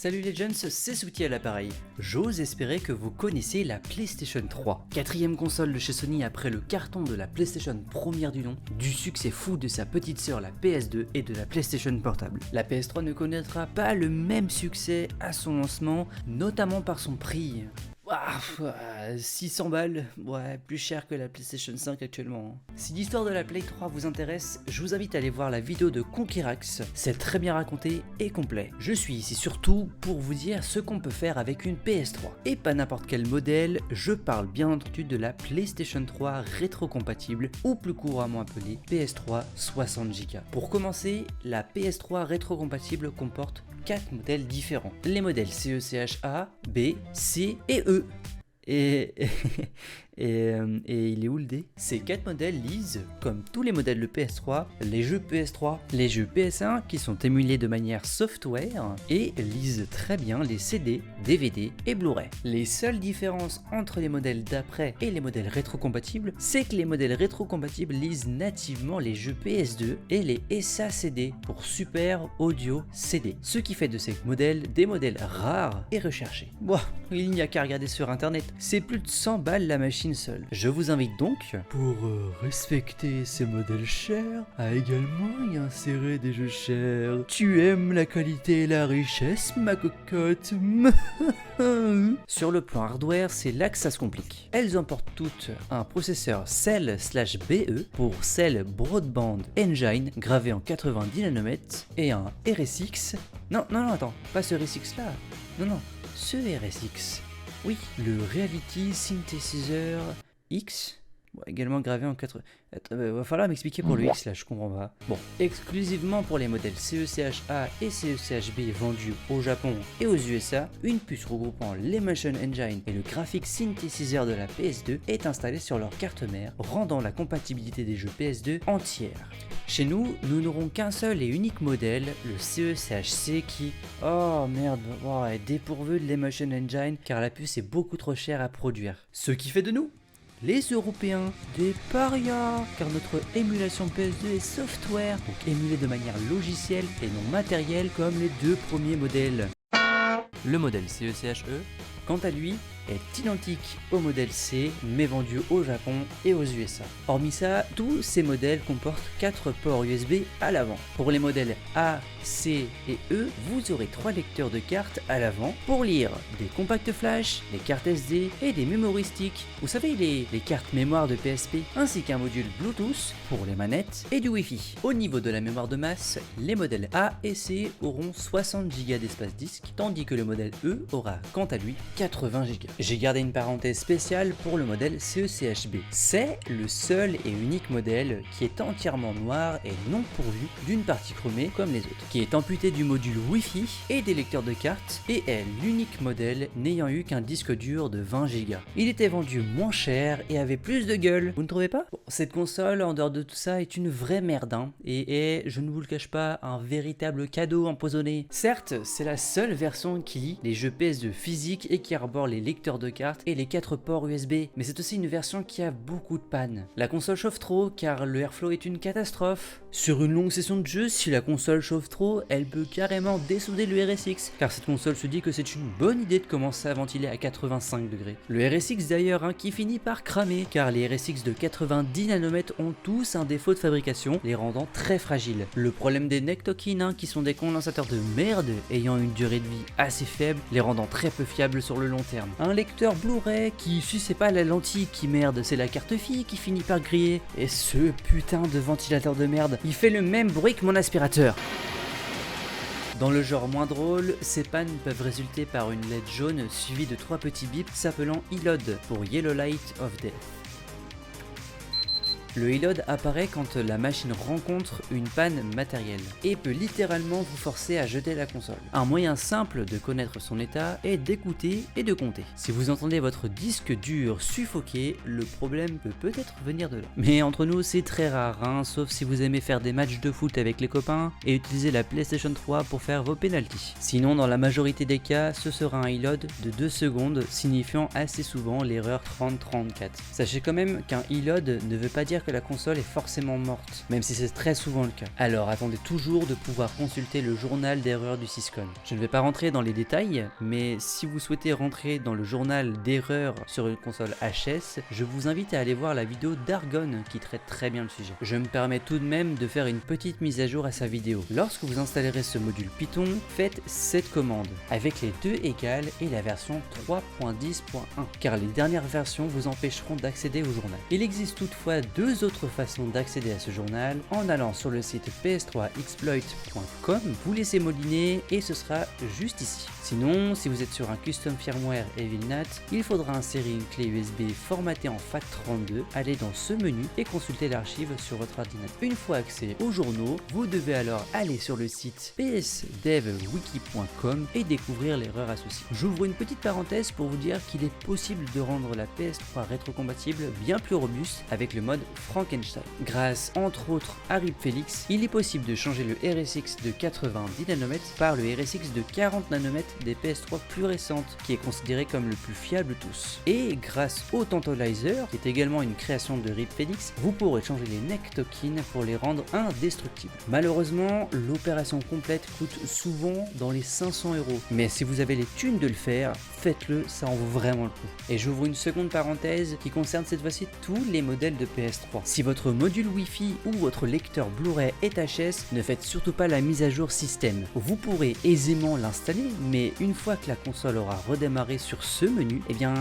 Salut les jeunes, c'est Souti à l'appareil. J'ose espérer que vous connaissez la PlayStation 3, quatrième console de chez Sony après le carton de la PlayStation première du nom, du succès fou de sa petite sœur la PS2 et de la PlayStation portable. La PS3 ne connaîtra pas le même succès à son lancement, notamment par son prix. 600 balles, ouais, plus cher que la PlayStation 5 actuellement. Si l'histoire de la Play 3 vous intéresse, je vous invite à aller voir la vidéo de Conquerax, c'est très bien raconté et complet. Je suis ici surtout pour vous dire ce qu'on peut faire avec une PS3. Et pas n'importe quel modèle, je parle bien entendu de la PlayStation 3 rétrocompatible, ou plus couramment appelée PS3 60Go. Pour commencer, la PS3 rétrocompatible comporte 4 modèles différents. Les modèles CECHA, B, C et E. Et il est où le D? Ces 4 modèles lisent, comme tous les modèles de PS3, les jeux PS3, les jeux PS1 qui sont émulés de manière software et lisent très bien les CD, DVD et Blu-ray. Les seules différences entre les modèles d'après et les modèles rétrocompatibles, c'est que les modèles rétrocompatibles lisent nativement les jeux PS2 et les SA CD pour Super Audio CD, ce qui fait de ces modèles des modèles rares et recherchés. Bon, il n'y a qu'à regarder sur internet, c'est plus de 100 balles la machine seule. Je vous invite donc, pour respecter ces modèles chers, à également y insérer des jeux chers. Tu aimes la qualité et la richesse, ma cocotte? Sur le plan hardware, c'est là que ça se complique. Elles emportent toutes un processeur Cell/BE pour Cell Broadband Engine gravé en 90 nanomètres et un RSX. Non, attends, pas ce RSX là. Non, ce RSX. Oui, le Reality Synthesizer X, également gravé en 4... va falloir m'expliquer pour le X là, je comprends pas. Bon, exclusivement pour les modèles CECHA et CECHB vendus au Japon et aux USA, une puce regroupant l'Emotion Engine et le Graphic Synthesizer de la PS2 est installée sur leur carte mère, rendant la compatibilité des jeux PS2 entière. Chez nous, nous n'aurons qu'un seul et unique modèle, le CECHC qui, est dépourvu de l'Emotion Engine car la puce est beaucoup trop chère à produire. Ce qui fait de nous les Européens des parias, car notre émulation PS2 est software, donc émulée de manière logicielle et non matérielle comme les deux premiers modèles. Le modèle CECHE, quant à lui, est identique au modèle C, mais vendu au Japon et aux USA. Hormis ça, tous ces modèles comportent 4 ports USB à l'avant. Pour les modèles A, C et E, vous aurez 3 lecteurs de cartes à l'avant pour lire des compacts flash, des cartes SD et des memory sticks. Vous savez, les cartes mémoire de PSP, ainsi qu'un module Bluetooth pour les manettes et du Wi-Fi. Au niveau de la mémoire de masse, les modèles A et C auront 60 Go d'espace disque, tandis que le modèle E aura quant à lui 80 Go. J'ai gardé une parenthèse spéciale pour le modèle CECHB. C'est le seul et unique modèle qui est entièrement noir et non pourvu d'une partie chromée comme les autres, qui est amputé du module Wi-Fi et des lecteurs de cartes, et est l'unique modèle n'ayant eu qu'un disque dur de 20 Go. Il était vendu moins cher et avait plus de gueule, vous ne trouvez pas? Bon, cette console, en dehors de tout ça, est une vraie merde, et est, je ne vous le cache pas, un véritable cadeau empoisonné. Certes, c'est la seule version qui lit les jeux PS2 physiques et qui arbore les lecteurs de cartes et les 4 ports USB, mais c'est aussi une version qui a beaucoup de pannes. La console chauffe trop car le airflow est une catastrophe. Sur une longue session de jeu, si la console chauffe trop, elle peut carrément dessouder le RSX, car cette console se dit que c'est une bonne idée de commencer à ventiler à 85 degrés. Le RSX d'ailleurs qui finit par cramer, car les RSX de 90 nanomètres ont tous un défaut de fabrication, les rendant très fragiles. Le problème des neck Tokin qui sont des condensateurs de merde ayant une durée de vie assez faible, les rendant très peu fiables sur le long terme. Un lecteur Blu-ray qui, si c'est pas la lentille qui merde, c'est la carte fille qui finit par griller. Et ce putain de ventilateur de merde, il fait le même bruit que mon aspirateur. Dans le genre moins drôle, ces pannes peuvent résulter par une LED jaune suivie de 3 petits bips s'appelant ELOD pour Yellow Light of Death. Le ELOD apparaît quand la machine rencontre une panne matérielle et peut littéralement vous forcer à jeter la console. Un moyen simple de connaître son état est d'écouter et de compter. Si vous entendez votre disque dur suffoquer, le problème peut peut-être venir de là. Mais entre nous, c'est très rare, sauf si vous aimez faire des matchs de foot avec les copains et utiliser la PlayStation 3 pour faire vos pénaltys. Sinon, dans la majorité des cas, ce sera un ELOD de 2 secondes, signifiant assez souvent l'erreur 3034. Sachez quand même qu'un ELOD ne veut pas dire dire que la console est forcément morte, même si c'est très souvent le cas. Alors attendez toujours de pouvoir consulter le journal d'erreur du Syscon. Je ne vais pas rentrer dans les détails, mais si vous souhaitez rentrer dans le journal d'erreur sur une console HS, je vous invite à aller voir la vidéo d'Argon qui traite très bien le sujet. Je me permets tout de même de faire une petite mise à jour à sa vidéo. Lorsque vous installerez ce module Python, faites cette commande avec les deux égales et la version 3.10.1 car les dernières versions vous empêcheront d'accéder au journal. Il existe toutefois deux autres façons d'accéder à ce journal en allant sur le site ps3exploit.com, vous laissez mouliner et ce sera juste ici. Sinon, si vous êtes sur un custom firmware Evilnat, il faudra insérer une clé USB formatée en FAT32, aller dans ce menu et consulter l'archive sur votre ordinateur. Une fois accès aux journaux, vous devez alors aller sur le site psdevwiki.com et découvrir l'erreur associée. J'ouvre une petite parenthèse pour vous dire qu'il est possible de rendre la PS3 rétrocompatible bien plus robuste avec le mode Frankenstein. Grâce entre autres à RipFelix, il est possible de changer le RSX de 90 nanomètres par le RSX de 40 nanomètres des PS3 plus récentes, qui est considéré comme le plus fiable de tous. Et grâce au Tantalizer, qui est également une création de RipFelix, vous pourrez changer les neck tokens pour les rendre indestructibles. Malheureusement, l'opération complète coûte souvent dans les 500 €, mais si vous avez les thunes de le faire, faites-le, ça en vaut vraiment le coup. Et j'ouvre une seconde parenthèse qui concerne cette fois-ci tous les modèles de PS3. Si votre module Wi-Fi ou votre lecteur Blu-ray est HS, ne faites surtout pas la mise à jour système. Vous pourrez aisément l'installer, mais une fois que la console aura redémarré sur ce menu, eh bien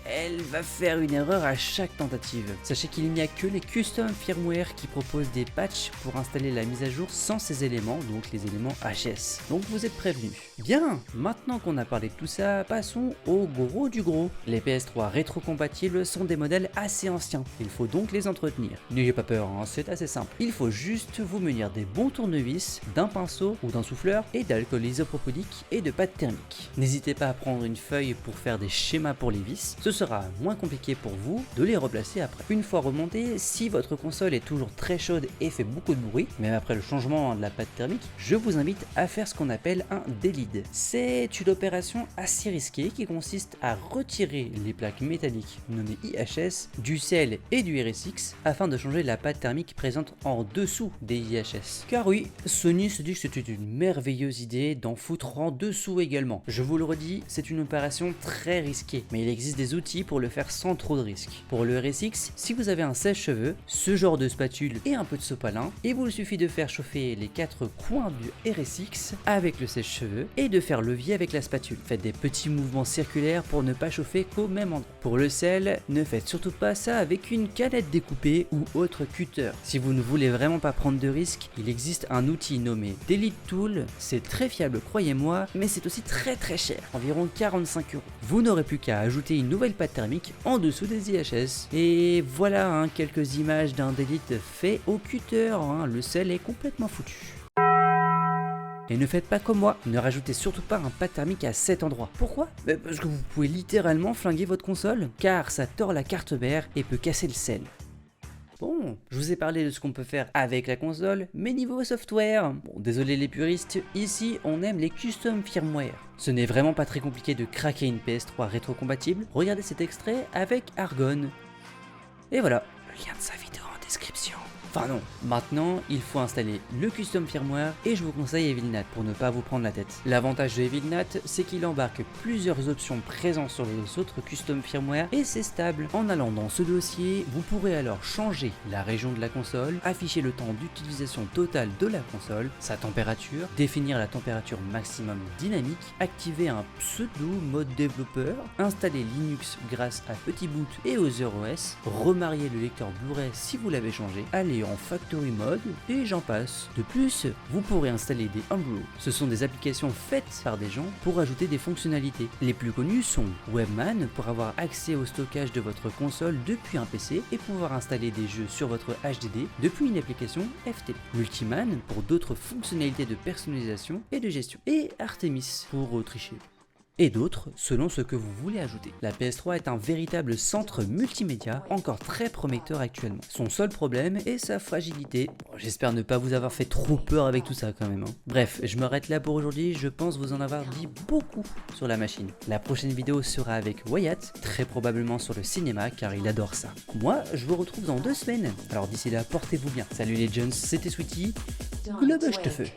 elle va faire une erreur à chaque tentative. Sachez qu'il n'y a que les custom firmware qui proposent des patchs pour installer la mise à jour sans ces éléments, donc les éléments HS. Donc vous êtes prévenus. Bien, maintenant qu'on a parlé de tout ça, passons au gros du gros. Les PS3 rétrocompatibles sont des modèles assez anciens, il faut donc les entretenir. N'ayez pas peur, hein, c'est assez simple. Il faut juste vous munir des bons tournevis, d'un pinceau ou d'un souffleur et d'alcool isopropylique et de pâte thermique. N'hésitez pas à prendre une feuille pour faire des schémas pour les vis, ce sera moins compliqué pour vous de les replacer après. Une fois remonté, si votre console est toujours très chaude et fait beaucoup de bruit, même après le changement de la pâte thermique, je vous invite à faire ce qu'on appelle un délide. C'est une opération assez risquée qui consiste à retirer les plaques métalliques nommées IHS du sel et du RSX afin de changer la pâte thermique présente en dessous des IHS. Car oui, Sony se dit que c'était une merveilleuse idée d'en foutre en dessous également. Je vous le redis, c'est une opération très risquée, mais il existe des outils pour le faire sans trop de risques. Pour le RSX, si vous avez un sèche-cheveux, ce genre de spatule et un peu de sopalin, il vous suffit de faire chauffer les quatre coins du RSX avec le sèche-cheveux et de faire levier avec la spatule. Faites des petits mouvements circulaires pour ne pas chauffer qu'au même endroit. Pour le sel, ne faites surtout pas ça avec une canette découpée ou autre cutter. Si vous ne voulez vraiment pas prendre de risques, il existe un outil nommé Delete Tool. C'est très fiable, croyez-moi, mais c'est aussi très cher, environ 45 €. Vous n'aurez plus qu'à ajouter une nouvelle pâte thermique en dessous des IHS. Et voilà quelques images d'un delete fait au cutter, le sel est complètement foutu. Et ne faites pas comme moi, ne rajoutez surtout pas un pâte thermique à cet endroit. Pourquoi ? Parce que vous pouvez littéralement flinguer votre console, car ça tord la carte mère et peut casser le sel. Bon, je vous ai parlé de ce qu'on peut faire avec la console, mais niveau software, bon, désolé les puristes, ici on aime les custom firmware. Ce n'est vraiment pas très compliqué de craquer une PS3 rétrocompatible, regardez cet extrait avec Argon. Et voilà, le lien de sa vidéo en description. Enfin non, maintenant il faut installer le custom firmware et je vous conseille Evilnat pour ne pas vous prendre la tête. L'avantage de Evilnat, c'est qu'il embarque plusieurs options présentes sur les autres custom firmware et c'est stable. En allant dans ce dossier, vous pourrez alors changer la région de la console, afficher le temps d'utilisation totale de la console, sa température, définir la température maximum dynamique, activer un pseudo mode développeur, installer Linux grâce à Petit Boot et aux OS, remarier le lecteur Blu-ray si vous l'avez changé, aller en factory mode et j'en passe. De plus, vous pourrez installer des Homebrew. Ce sont des applications faites par des gens pour ajouter des fonctionnalités. Les plus connus sont Webman pour avoir accès au stockage de votre console depuis un PC et pouvoir installer des jeux sur votre HDD depuis une application FTP. Multiman pour d'autres fonctionnalités de personnalisation et de gestion. Et Artemis pour tricher. et d'autres selon ce que vous voulez ajouter. La PS3 est un véritable centre multimédia encore très prometteur actuellement. Son seul problème est sa fragilité. Bon, j'espère ne pas vous avoir fait trop peur avec tout ça quand même. Bref, je m'arrête là pour aujourd'hui, je pense vous en avoir dit beaucoup sur la machine. La prochaine vidéo sera avec Wyatt, très probablement sur le cinéma car il adore ça. Moi, je vous retrouve dans 2 semaines, alors d'ici là, portez-vous bien. Salut les Jones, c'était Sweetie, globe je te fais.